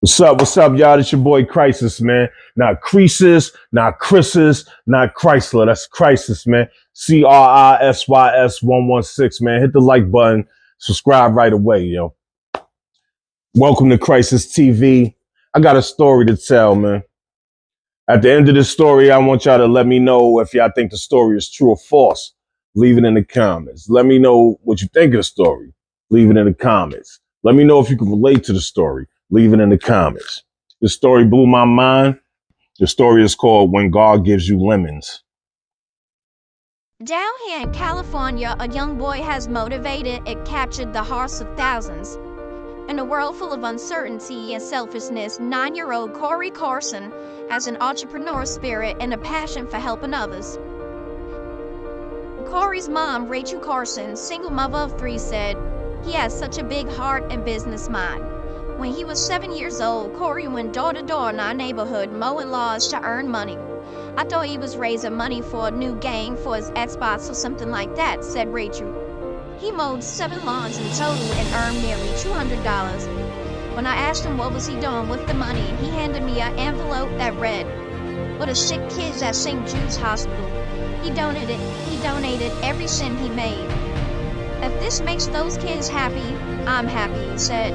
What's up, y'all? It's your boy Crisys, man. Not Crisys, not Crisys, not Chrysler. That's Crisys, man. Crisys 116, man. Hit the like button. Subscribe right away, yo. Welcome to Crisys TV. I got a story to tell, man. At the end of the story, I want y'all to let me know if y'all think the story is true or false. Leave it in the comments. Let me know what you think of the story. Leave it in the comments. Let me know if you can relate to the story. Leave it in the comments. This story blew my mind. The story is called When God Gives You Lemons. Down here in California, a young boy has motivated and captured the hearts of thousands. In a world full of uncertainty and selfishness, 9-year-old Corey Carson has an entrepreneur spirit and a passion for helping others. Corey's mom, Rachel Carson, single mother of 3, said, "He has such a big heart and business mind." When he was 7 years old, Corey went door to door in our neighborhood mowing lawns to earn money. "I thought he was raising money for a new game for his Xbox or something like that," said Rachel. He mowed 7 lawns in total and earned nearly $200. When I asked him what was he doing with the money, he handed me an envelope that read, "For the sick kids at St. Jude's Hospital." He donated every cent he made. "If this makes those kids happy, I'm happy," he said.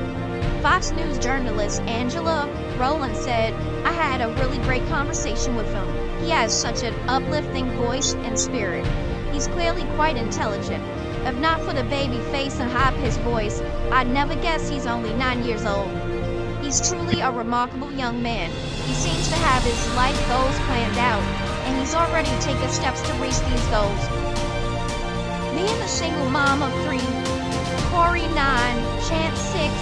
Fox News journalist Angela Rowland said, "I had a really great conversation with him. He has such an uplifting voice and spirit. He's clearly quite intelligent. If not for the baby face and high-pitched voice, I'd never guess he's only 9 years old. He's truly a remarkable young man. He seems to have his life goals planned out, and he's already taken steps to reach these goals." Being a single mom of 3, Corey 9, Chance 6,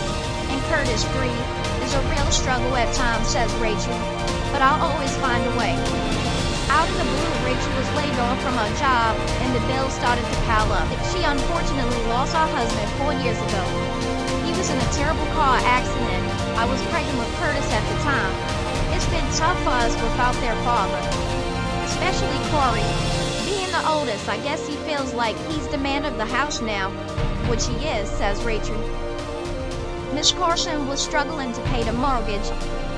and Curtis 3, is a real struggle at times, says Rachel, "but I'll always find a way." Out of the blue, Rachel was laid off from her job and the bills started to pile up. She unfortunately lost her husband 4 years ago. He was in a terrible car accident. I was pregnant with Curtis at the time. It's been tough for us without their father, especially Corey. Being the oldest, I guess he feels like he's the man of the house now, which he is, says Rachel. Miss Carson was struggling to pay the mortgage.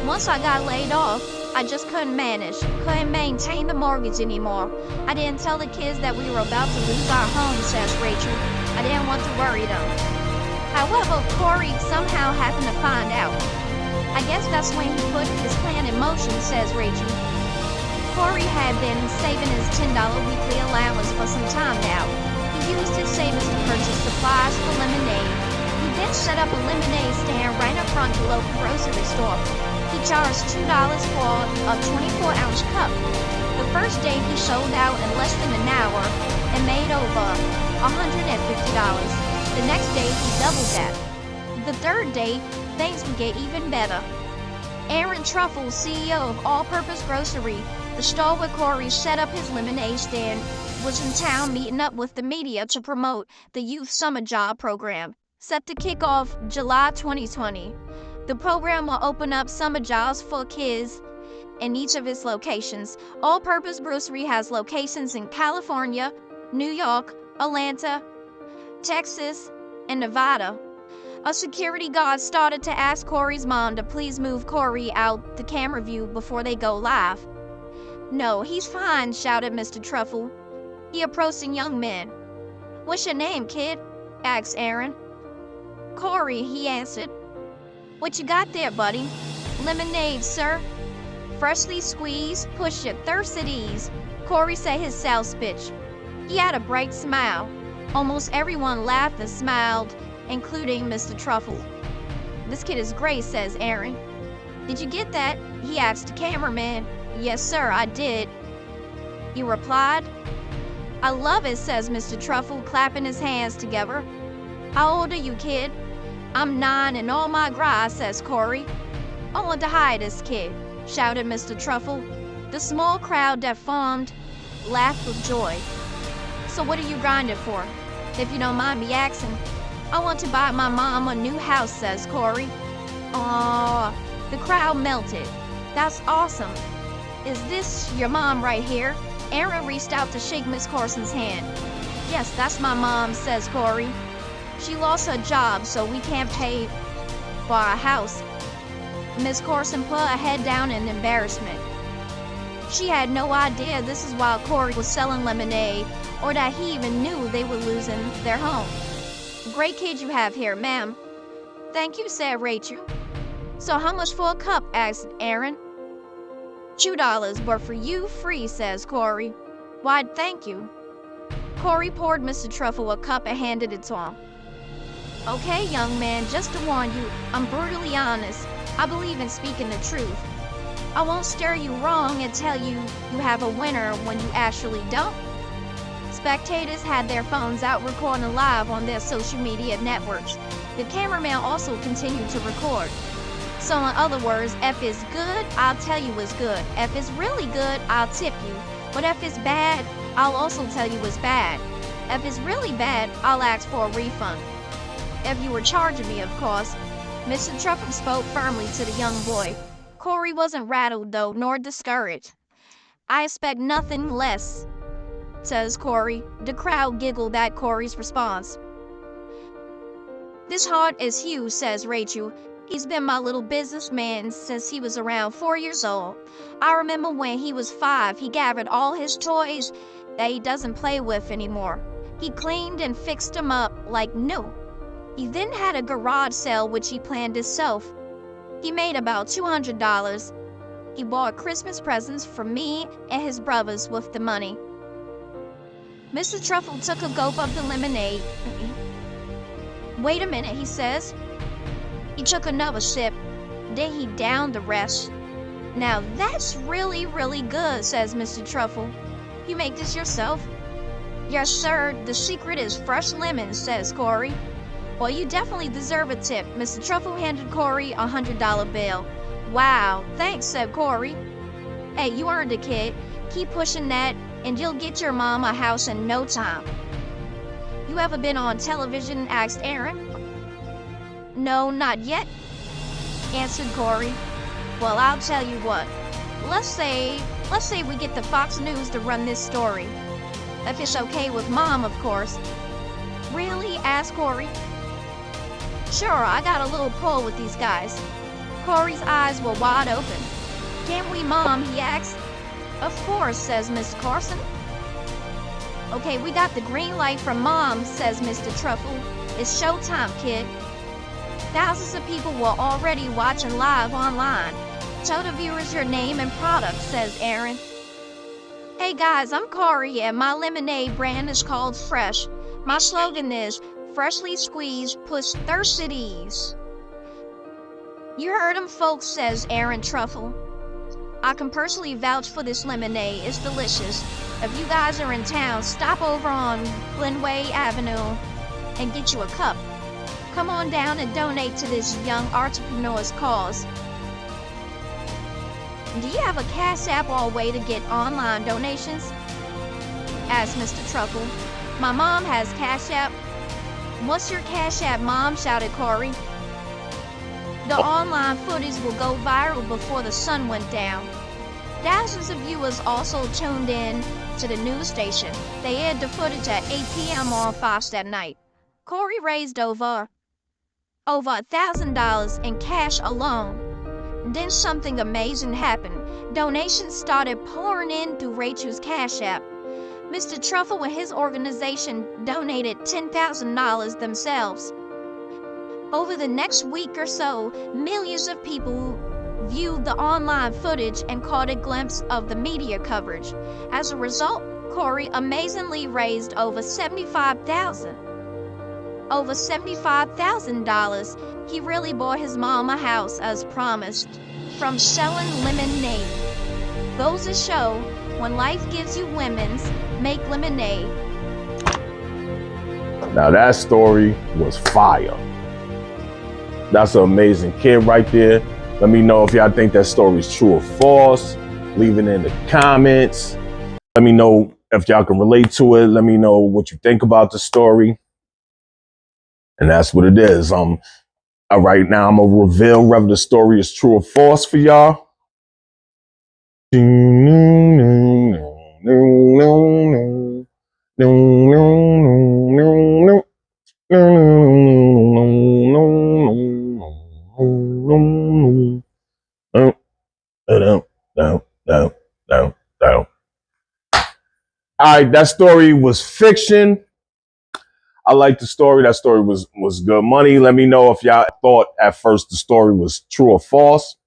"Once I got laid off, I just couldn't maintain the mortgage anymore. I didn't tell the kids that we were about to lose our home," says Rachel. "I didn't want to worry them." However, Corey somehow happened to find out. "I guess that's when he put his plan in motion," says Rachel. Corey had been saving his $10 weekly allowance for some time now. He used his savings to purchase supplies for lemonade. He then set up a lemonade stand right in front of the local grocery store. He charged $2 for a 24-ounce cup. The first day he sold out in less than an hour and made over $150. The next day he doubled that. The third day, things would get even better. Aaron Truffle, CEO of All Purpose Grocery, the store where Corey set up his lemonade stand, was in town meeting up with the media to promote the Youth Summer Job Program, set to kick off July 2020. The program will open up summer jobs for kids in each of its locations. All Purpose Grocery has locations in California, New York, Atlanta, Texas, and Nevada. A security guard started to ask Corey's mom to please move Corey out the camera view before they go live. "No, he's fine," shouted Mr. Truffle. He approached a young man. "What's your name, kid?" asked Aaron. "Corey," he answered. "What you got there, buddy?" "Lemonade, sir. Freshly squeezed, push your thirst at ease," Corey said his sales pitch. He had a bright smile. Almost everyone laughed and smiled, including Mr. Truffle. "This kid is great," says Aaron. "Did you get that?" he asked the cameraman. "Yes, sir, I did," he replied. "I love it," says Mr. Truffle, clapping his hands together. "How old are you, kid?" "I'm 9 and all my grass," says Corey. "I want to hire this kid," shouted Mr. Truffle. The small crowd that formed laughed with joy. "So what are you grinding for, if you don't mind me asking?" "I want to buy my mom a new house," says Corey. "Aww," the crowd melted. "That's awesome. Is this your mom right here?" Aaron reached out to shake Miss Carson's hand. "Yes, that's my mom," says Corey. "She lost her job, so we can't pay for our house. Miss Corson put her head down in embarrassment. She had no idea this is while Corey was selling lemonade, or that he even knew they were losing their home. Great kid you have here, ma'am. Thank you, said Rachel. So how much for a cup, asked Aaron. $2, but for you, free, says Corey. Why, thank you. Corey poured Mr. Truffle a cup and handed it to him. Okay, young man, just to warn you, I'm brutally honest. I believe in speaking the truth. I won't steer you wrong and tell you you have a winner when you actually don't. Spectators had their phones out recording live on their social media networks. The cameraman also continued to record. So in other words, if it's good, I'll tell you it's good. If it's really good, I'll tip you. But if it's bad, I'll also tell you it's bad. If it's really bad, I'll ask for a refund. If you were charging me, of course. Mr. Truffle spoke firmly to the young boy. Corey wasn't rattled, though, nor discouraged. I expect nothing less, says Corey. The crowd giggled at Corey's response. This heart is huge, says Rachel. He's been my little businessman since he was around 4 years old. I remember when he was 5, he gathered all his toys that he doesn't play with anymore. He cleaned and fixed them up like new. He then had a garage sale which he planned himself. He made about $200. He bought Christmas presents for me and his brothers with the money. Mr. Truffle took a gulp of the lemonade. Wait a minute, he says. He took another sip, then he downed the rest. Now that's really, really good, says Mr. Truffle. You make this yourself? Yes, sir. The secret is fresh lemons, says Corey. Well, you definitely deserve a tip. Mr. Truffle handed Corey a $100 bill. Wow, thanks, said Corey. Hey, you earned it, kid. Keep pushing that, and you'll get your mom a house in no time. You ever been on television? Asked Aaron. No, not yet, answered Corey. Well, I'll tell you what. Let's say we get the Fox News to run this story. If it's okay with Mom, of course. Really? Asked Corey. Sure, I got a little pull with these guys. Corey's eyes were wide open. Can we, Mom? He asked. Of course, says Miss Carson. Okay, we got the green light from Mom, says Mr. Truffle. It's showtime, kid. Thousands of people were already watching live online. Tell the viewers your name and product, says Aaron. Hey guys, I'm Corey and my lemonade brand is called Fresh. My slogan is, freshly squeezed, push thirst at ease. You heard him, folks, says Aaron Truffle. I can personally vouch for this lemonade. It's delicious. If you guys are in town, stop over on Glenway Avenue and get you a cup. Come on down and donate to this young entrepreneur's cause. Do you have a Cash App or a way to get online donations? Asked Mr. Truffle. My mom has Cash App. What's your Cash App, Mom? Shouted Corey. The online footage will go viral before the sun went down. Thousands of viewers also tuned in to the news station. They aired the footage at 8 p.m. on Fox that night. Corey raised over $1,000 in cash alone. Then something amazing happened. Donations started pouring in through Rachel's Cash App. Mr. Truffle and his organization donated $10,000 themselves. Over the next week or so, millions of people viewed the online footage and caught a glimpse of the media coverage. As a result, Corey amazingly raised over $75,000. He really bought his mom a house as promised, from selling lemonade. Goes to show, when life gives you lemons, make lemonade. Now that story was fire. That's an amazing kid right there. Let me know if y'all think that story is true or false. Leave it in the comments. Let me know if y'all can relate to it. Let me know what you think about the story. And that's what it is. All right, now I'm gonna reveal whether the story is true or false for y'all. No, no, no, no, no, no. All right, that story was fiction. I like the story. That story was good money. Let me know if y'all thought at first the story was true or false.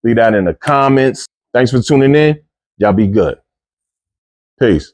Leave that in the comments. Thanks for tuning in. Y'all be good. Peace.